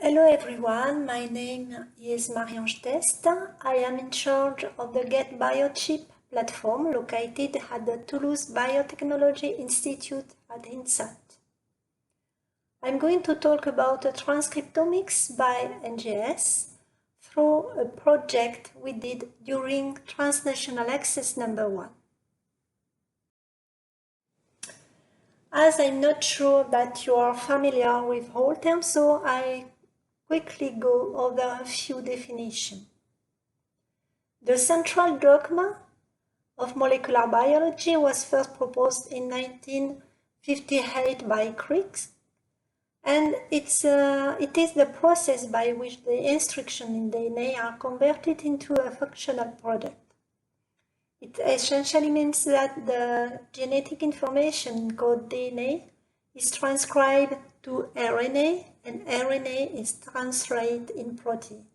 Hello everyone, my name is Marie-Ange Test. I am in charge of the Get Biochip platform located at the Toulouse Biotechnology Institute at INSAT. I'm going to talk about transcriptomics by NGS through a project we did during Transnational Access number 1. As I'm not sure that you are familiar with whole terms, so I quickly go over a few definitions. The central dogma of molecular biology was first proposed in 1958 by Crick, and it is the process by which the instructions in DNA are converted into a functional product. It essentially means that the genetic information in code DNA is transcribed to RNA, and RNA is translated in protein.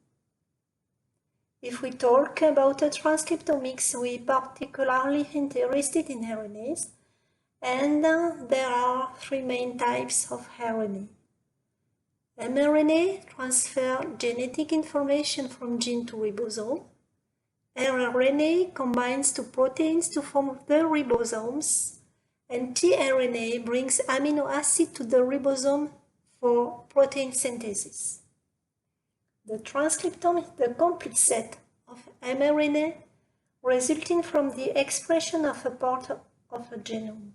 If we talk about transcriptomics, we are particularly interested in RNAs, and there are three main types of RNA. mRNA transfers genetic information from gene to ribosome. rRNA combines two proteins to form the ribosomes, and tRNA brings amino acid to the ribosome for protein synthesis. The transcriptome is the complete set of mRNA resulting from the expression of a part of a genome,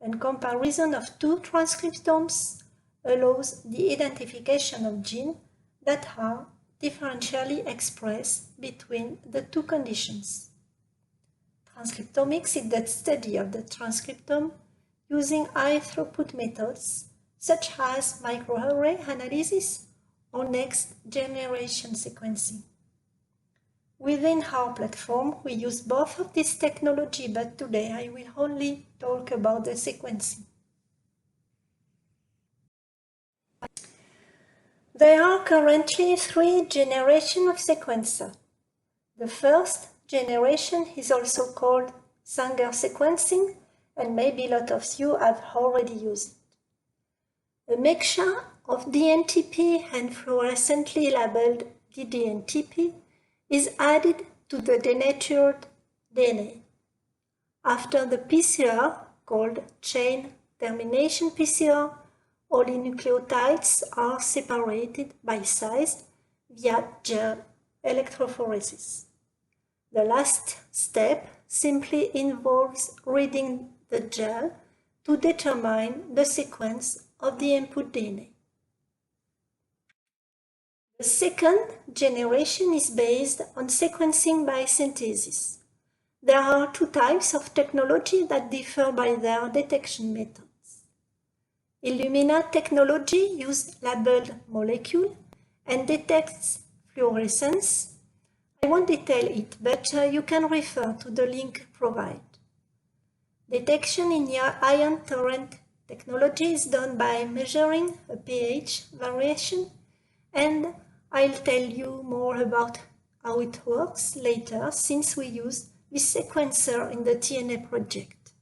and comparison of two transcriptomes allows the identification of genes that are differentially expressed between the two conditions. Transcriptomics is the study of the transcriptome using high-throughput methods such as microarray analysis or next-generation sequencing. Within our platform, we use both of these technologies, but today I will only talk about the sequencing. There are currently three generations of sequencers. The first generation is also called Sanger sequencing, and maybe a lot of you have already used it. A mixture of dNTP and fluorescently labeled ddNTP is added to the denatured DNA. After the PCR, called chain termination PCR, all nucleotides are separated by size via gel electrophoresis. The last step simply involves reading the gel to determine the sequence of the input DNA. The second generation is based on sequencing by synthesis. There are two types of technology that differ by their detection methods. Illumina technology uses labeled molecule and detects fluorescence. I won't detail it, but you can refer to the link provided. Detection in ion torrent technology is done by measuring a pH variation, and I'll tell you more about how it works later, since we use this sequencer in the TNA project.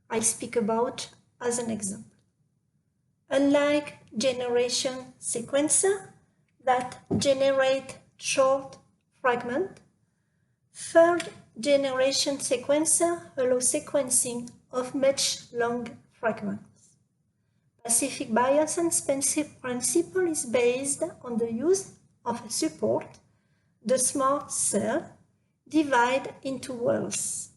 I'll speak about as an example. Unlike generation sequencer that generate short fragment, third generation sequencer allows sequencing of much long fragments. Pacific Bioscience principle is based on the use of a support, the SMART cell, divided into wells.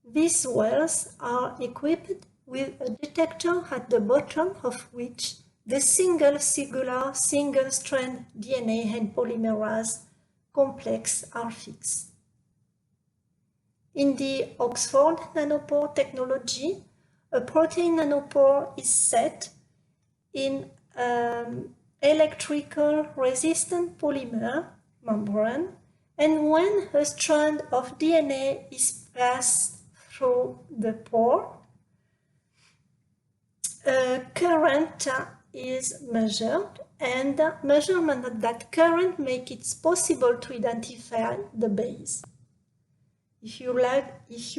These wells are equipped with a detector at the bottom of which the single-strand DNA and polymerase complex are fixed. In the Oxford nanopore technology, a protein nanopore is set in electrical resistant polymer membrane, and when a strand of DNA is passed through the pore, current is measured, and measurement of that current makes it possible to identify the base. If you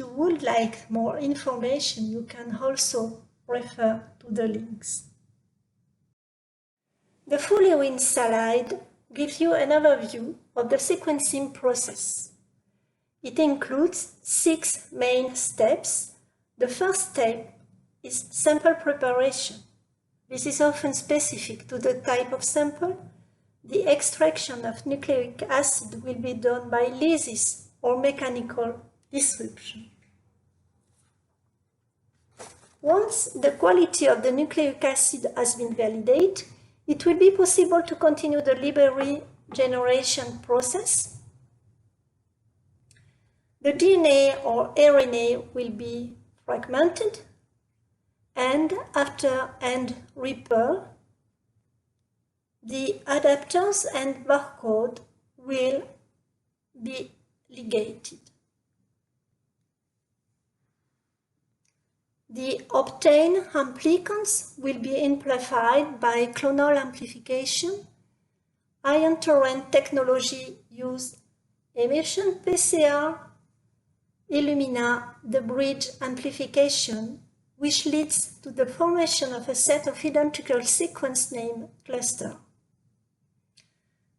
would like more information, you can also refer to the links. The following slide gives you an overview of the sequencing process. It includes 6 main steps. The first step is sample preparation. This is often specific to the type of sample. The extraction of nucleic acid will be done by lysis or mechanical disruption. Once the quality of the nucleic acid has been validated, it will be possible to continue the library generation process. The DNA or RNA will be fragmented, and after end repair, the adapters and barcode will be ligated. The obtained amplicons will be amplified by clonal amplification. Ion torrent technology uses emission PCR, Illumina the bridge amplification, which leads to the formation of a set of identical sequence name clusters.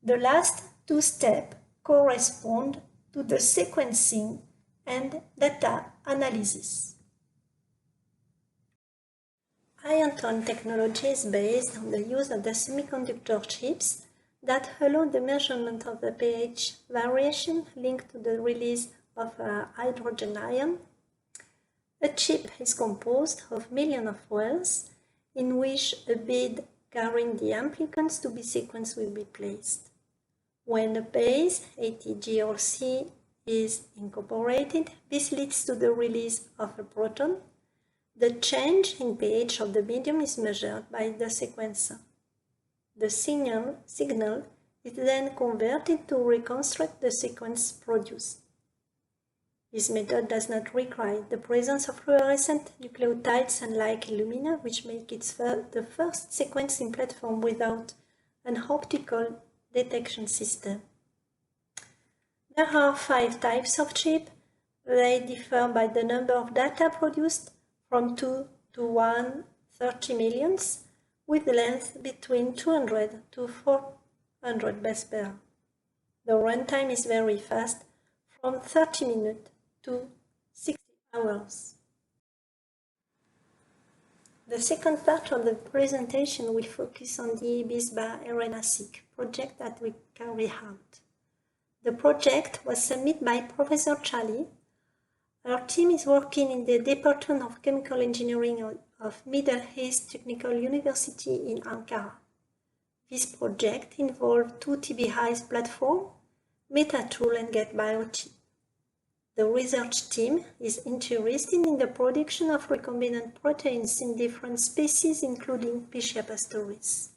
The last 2 steps correspond to the sequencing and data analysis. Ion torrent technology is based on the use of the semiconductor chips that allow the measurement of the pH variation linked to the release of a hydrogen ion. A chip is composed of millions of wells in which a bead carrying the amplicons to be sequenced will be placed. When a base, ATG or C, is incorporated, this leads to the release of a proton. The change in pH of the medium is measured by the sequencer. The signal is then converted to reconstruct the sequence produced. This method does not require the presence of fluorescent nucleotides unlike Illumina, which makes it the first sequencing platform without an optical detection system. There are 5 types of chip. They differ by the number of data produced, from 2 to 130 millions, with length between 200 to 400 base pair. The runtime is very fast, from 30 minutes to 60 hours. The second part of the presentation will focus on the EBIS-BA RNA-seq project that we carry out. The project was submitted by Professor Charlie. Our team is working in the Department of Chemical Engineering of Middle East Technical University in Ankara. This project involved 2 TBIs platforms, MetaTool and GetBioT. The research team is interested in the production of recombinant proteins in different species, including Pichia pastoris.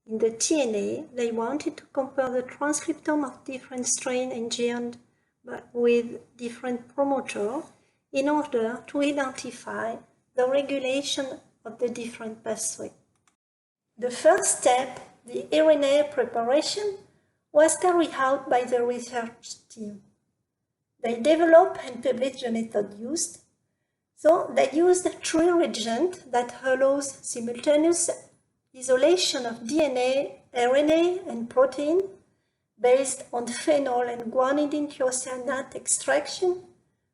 In the TNA, they wanted to compare the transcriptome of different strains engineered with different promoters in order to identify the regulation of the different pathways. The first step, the RNA preparation, was carried out by the research team. They developed and published the method used. So they used 3 reagents that allows simultaneous isolation of DNA, RNA, and protein based on phenol and guanidine thiocyanate extraction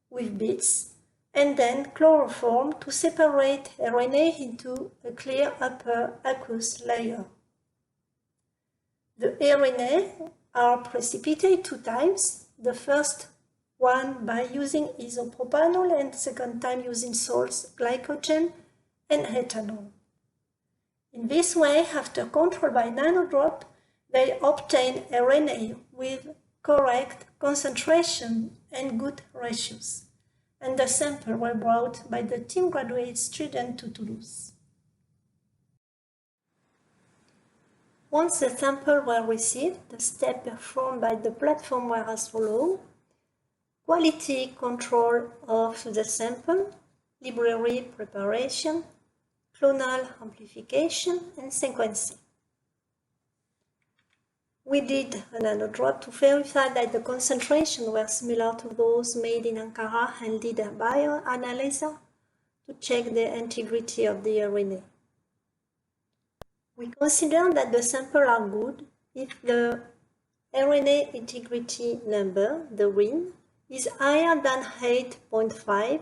with beads, and then chloroform to separate RNA into a clear upper aqueous layer. The RNA are precipitated 2 times, the first one by using isopropanol and second time using salts, glycogen, and ethanol. In this way, after control by nanodrop, they obtain RNA with correct concentration and good ratios, and the sample were brought by the team graduate student to Toulouse. Once the samples were received, the steps performed by the platform were as follows: quality control of the sample, library preparation, clonal amplification, and sequencing. We did a nanodrop to verify that the concentrations were similar to those made in Ankara and did a bioanalyzer to check the integrity of the RNA. We consider that the samples are good if the RNA integrity number, the RIN, is higher than 8.5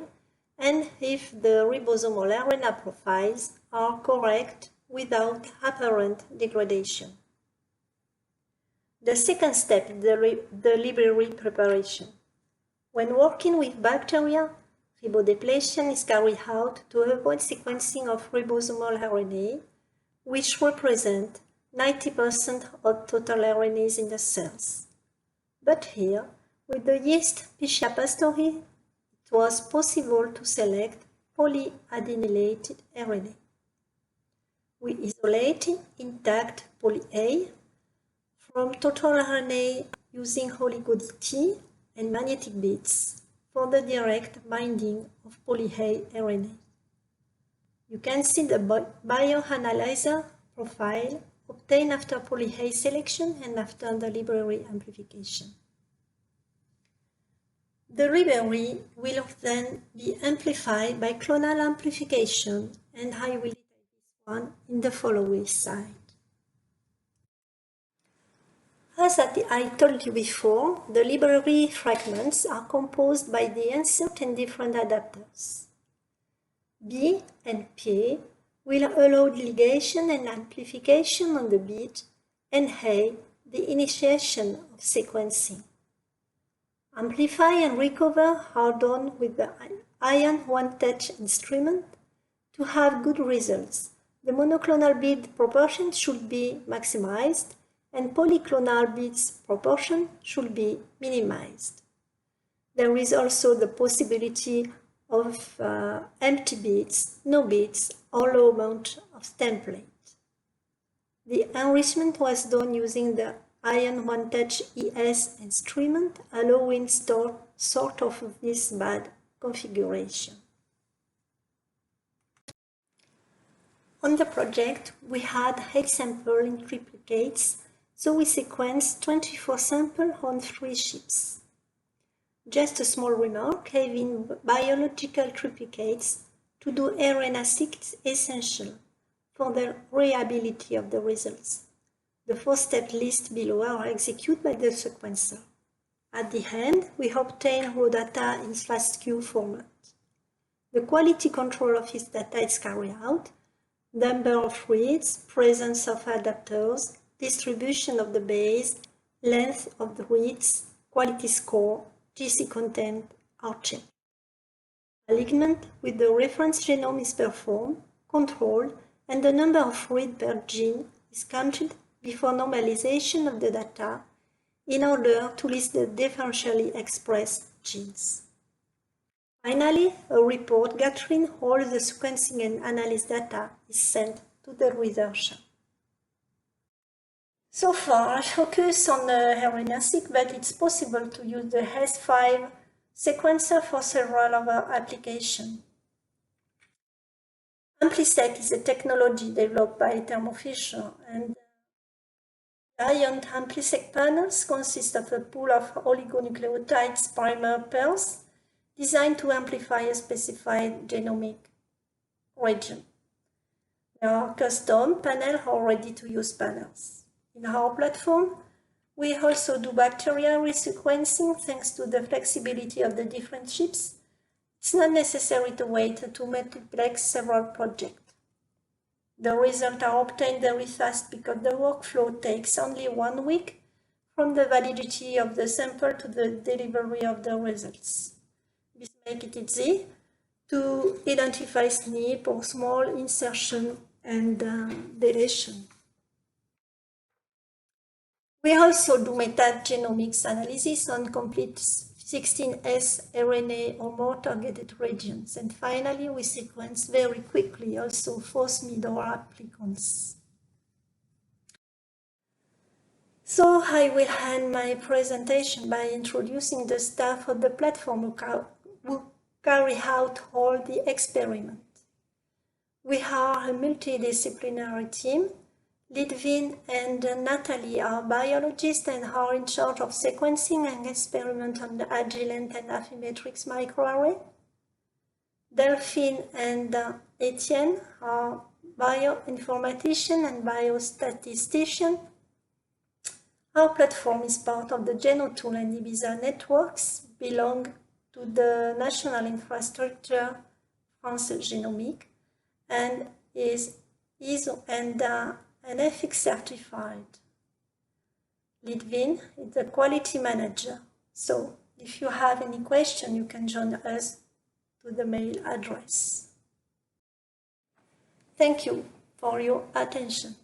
and if the ribosomal RNA profiles are correct without apparent degradation. The second step is the library preparation. When working with bacteria, ribodepletion is carried out to avoid sequencing of ribosomal RNA, which represent 90% of total RNAs in the cells. But here, with the yeast Pichia pastori, it was possible to select polyadenylated RNA. We isolated intact poly-A from total RNA using oligo-DT and magnetic beads for the direct binding of poly-A RNA. You can see the bioanalyzer profile obtained after poly-A selection and after the library amplification. The library will then be amplified by clonal amplification, and I will detail this one in the following slide. As I told you before, the library fragments are composed by the insert and different adapters. B and P will allow ligation and amplification on the bead, and A, the initiation of sequencing. Amplify and recover are done with the ion one-touch instrument. To have good results, the monoclonal bead proportion should be maximized and polyclonal beads proportion should be minimized. There is also the possibility of empty beads, no beads, or low amount of template. The enrichment was done using the ion one-touch ES instrument, allowing sort of this bad configuration. On the project, we had 8 samples in triplicates, so we sequenced 24 samples on 3 ships. Just a small remark, having biological triplicates to do RNA-seq is essential for the reliability of the results. The 4-step list below are executed by the sequencer. At the end, we obtain raw data in FASTQ format. The quality control of this data is carried out, number of reads, presence of adapters, distribution of the base, length of the reads, quality score, GC content are checked. Alignment with the reference genome is performed, controlled, and the number of reads per gene is counted before normalization of the data in order to list the differentially expressed genes. Finally, a report gathering all the sequencing and analysis data is sent to the researcher. So far, I focus on the RNA-seq, but it's possible to use the S5 sequencer for several other applications. AmpliSeq is a technology developed by Thermo Fisher, and giant AmpliSeq panels consist of a pool of oligonucleotides primer pairs designed to amplify a specified genomic region. There are custom panels or ready-to-use panels. In our platform, we also do bacterial resequencing thanks to the flexibility of the different chips. It's not necessary to wait to multiplex several projects. The results are obtained very fast because the workflow takes only 1 week from the validity of the sample to the delivery of the results. This makes it easy to identify SNP or small insertion and deletion. We also do metagenomics analysis on complete 16S RNA or more targeted regions. And finally, we sequence very quickly also phosmid-or applicants. So I will end my presentation by introducing the staff of the platform who carry out all the experiments. We are a multidisciplinary team. Lidvin and Natalie are biologists and are in charge of sequencing and experiment on the Agilent and Affymetrix microarray. Delphine and Etienne are bioinformatician and biostatistician. Our platform is part of the GenoTool and IBISA networks, belong to the National Infrastructure France Génomique, and is ISO and NFX certified. Litvin is the quality manager. So if you have any question, you can join us to the mail address. Thank you for your attention.